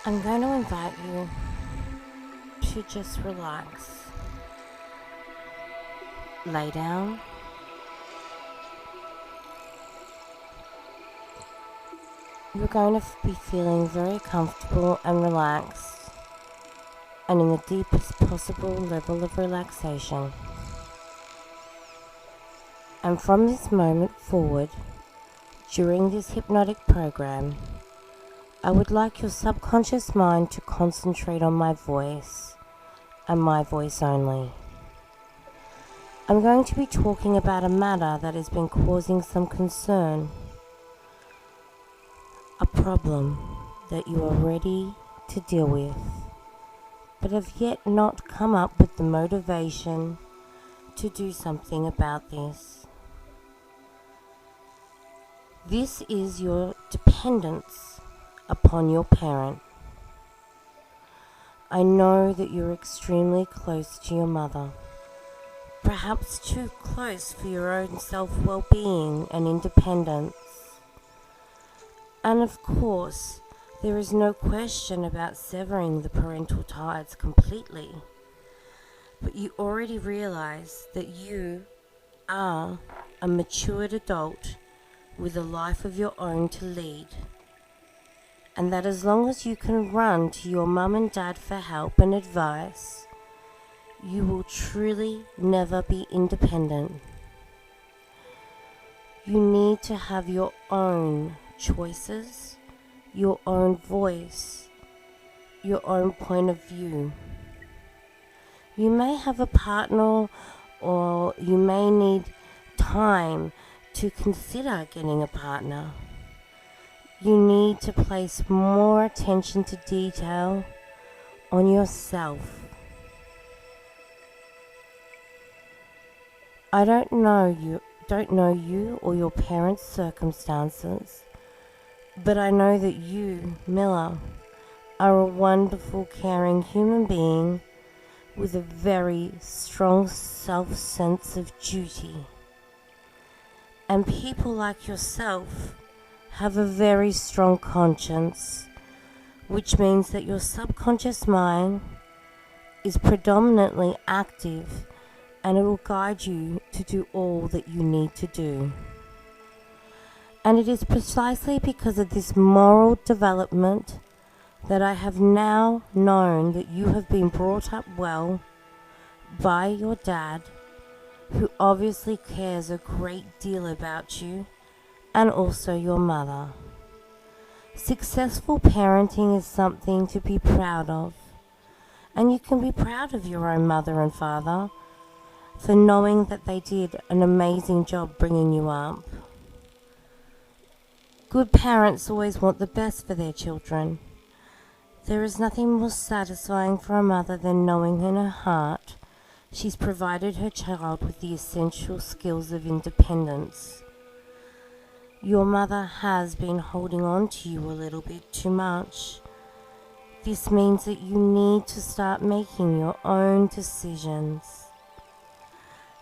I'm going to invite you to just relax. Lay down. You're going to be feeling very comfortable and relaxed, and in the deepest possible level of relaxation. And from this moment forward, during this hypnotic program, I would like your subconscious mind to concentrate on my voice, and my voice only. I'm going to be talking about a matter that has been causing some concern, a problem that you are ready to deal with, but have yet not come up with the motivation to do something about this. This is your dependence upon your parent. I know that you're extremely close to your mother, perhaps too close for your own self-well-being and independence. And of course, there is no question about severing the parental ties completely. But you already realize that you are a matured adult with a life of your own to lead. And that as long as you can run to your mum and dad for help and advice, you will truly never be independent. You need to have your own choices, your own voice, your own point of view. You may have a partner, or you may need time to consider getting a partner. You need to place more attention to detail on yourself. I don't know you or your parents' circumstances, but I know that you, Miller, are a wonderful, caring human being with a very strong self-sense of duty. And people like yourself have a very strong conscience, which means that your subconscious mind is predominantly active, and it will guide you to do all that you need to do. And it is precisely because of this moral development that I have now known that you have been brought up well by your dad, who obviously cares a great deal about you, and also your mother. Successful parenting is something to be proud of, and you can be proud of your own mother and father for knowing that they did an amazing job bringing you up. Good parents always want the best for their children. There is nothing more satisfying for a mother than knowing in her heart she's provided her child with the essential skills of independence. Your mother has been holding on to you a little bit too much. This means that you need to start making your own decisions.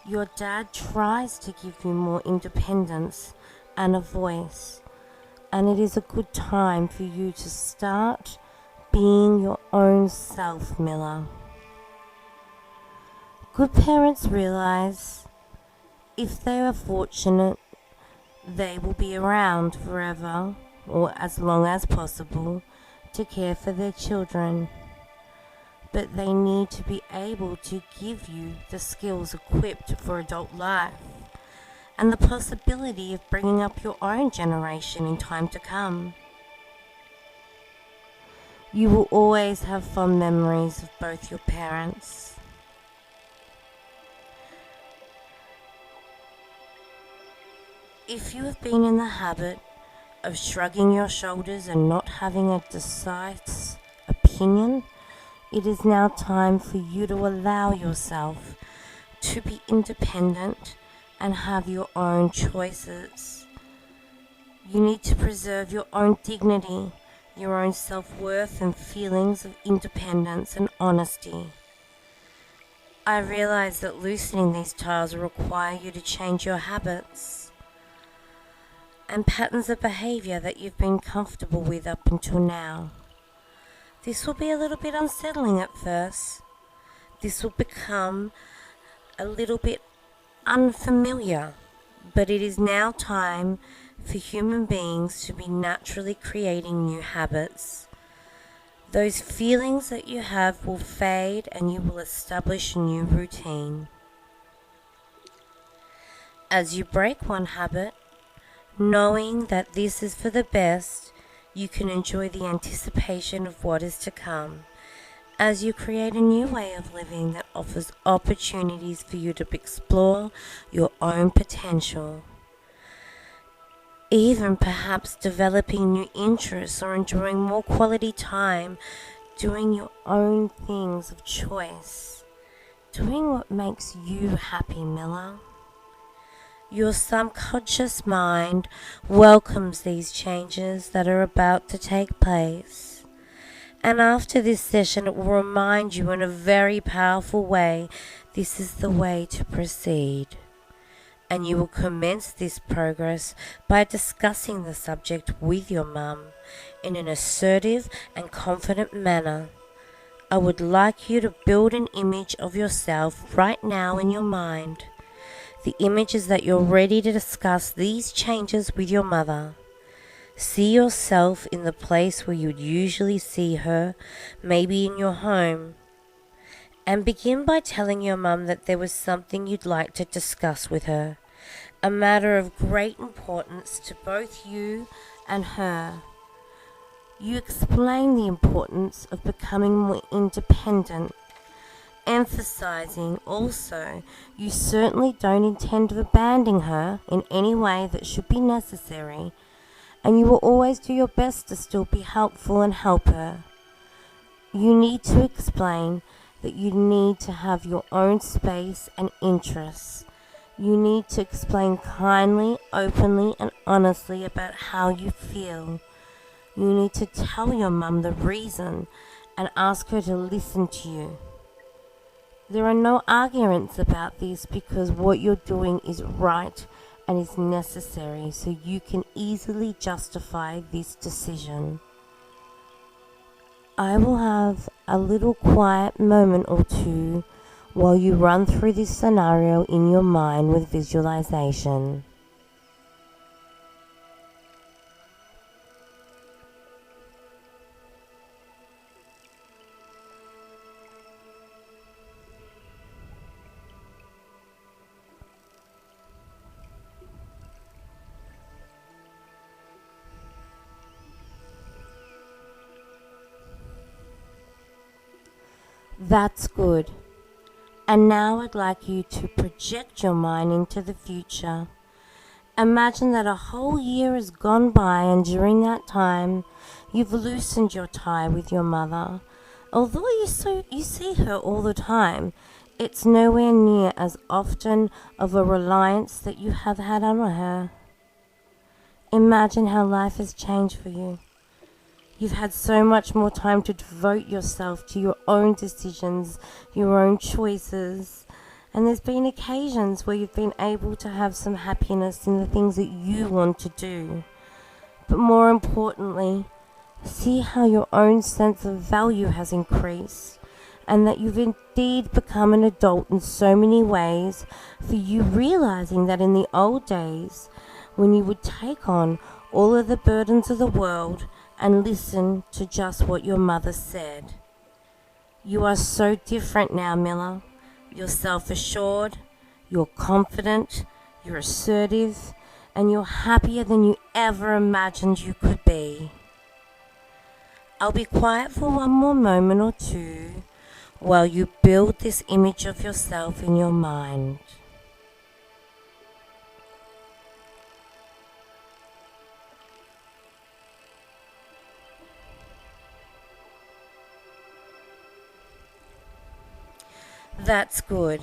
Your dad tries to give you more independence and a voice, and it is a good time for you to start being your own self, Miller. Good parents realize if they are fortunate, they will be around forever, or as long as possible, to care for their children. But they need to be able to give you the skills equipped for adult life, and the possibility of bringing up your own generation in time to come. You will always have fond memories of both your parents. If you have been in the habit of shrugging your shoulders and not having a decisive opinion, it is now time for you to allow yourself to be independent and have your own choices. You need to preserve your own dignity, your own self-worth, and feelings of independence and honesty. I realize that loosening these ties will require you to change your habits and patterns of behavior that you've been comfortable with up until now. This will be a little bit unsettling at first. This will become a little bit unfamiliar, but it is now time for human beings to be naturally creating new habits. Those feelings that you have will fade and you will establish a new routine. As you break one habit, knowing that this is for the best, you can enjoy the anticipation of what is to come as you create a new way of living that offers opportunities for you to explore your own potential. Even perhaps developing new interests or enjoying more quality time doing your own things of choice. Doing what makes you happy, Miller. Your subconscious mind welcomes these changes that are about to take place. And after this session, it will remind you in a very powerful way, this is the way to proceed. And you will commence this progress by discussing the subject with your mum in an assertive and confident manner. I would like you to build an image of yourself right now in your mind. The image is that you're ready to discuss these changes with your mother. See yourself in the place where you'd usually see her, maybe in your home. And begin by telling your mum that there was something you'd like to discuss with her, a matter of great importance to both you and her. You explain the importance of becoming more independent, emphasizing also you certainly don't intend of abandoning her in any way that should be necessary, and you will always do your best to still be helpful and help her. You need to explain that you need to have your own space and interests. You need to explain kindly, openly, and honestly about how you feel. You need to tell your mum the reason and ask her to listen to you. There are no arguments about this because what you're doing is right and is necessary, so you can easily justify this decision. I will have a little quiet moment or two while you run through this scenario in your mind with visualization. That's good. And now I'd like you to project your mind into the future. Imagine that a whole year has gone by, and during that time, you've loosened your tie with your mother. Although you see her all the time, it's nowhere near as often of a reliance that you have had on her. Imagine how life has changed for you. You've had so much more time to devote yourself to your own decisions, your own choices, and there's been occasions where you've been able to have some happiness in the things that you want to do. But more importantly, see how your own sense of value has increased, and that you've indeed become an adult in so many ways, for you realizing that in the old days, when you would take on all of the burdens of the world, and listen to just what your mother said. You are so different now, Miller. You're self-assured, you're confident, you're assertive, and you're happier than you ever imagined you could be. I'll be quiet for one more moment or two while you build this image of yourself in your mind. That's good.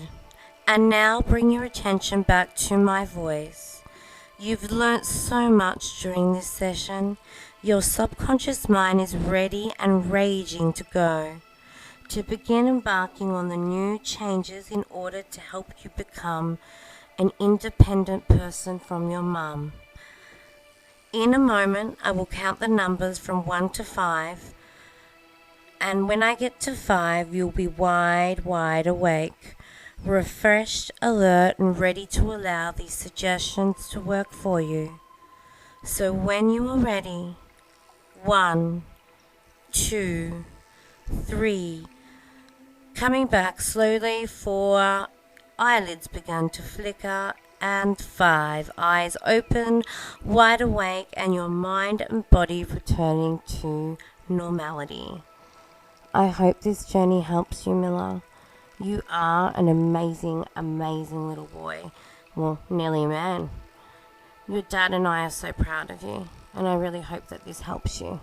And now bring your attention back to my voice. You've learnt so much during this session. Your subconscious mind is ready and raging to go, to begin embarking on the new changes in order to help you become an independent person from your mum. In a moment, I will count the numbers from 1 to 5, And when I get to 5, you'll be wide, wide awake, refreshed, alert, and ready to allow these suggestions to work for you. So when you are ready, 1, 2, 3, coming back slowly, 4, eyelids began to flicker, and 5, eyes open, wide awake, and your mind and body returning to normality. I hope this journey helps you, Miller. You are an amazing, amazing little boy. Well, nearly a man. Your dad and I are so proud of you, and I really hope that this helps you.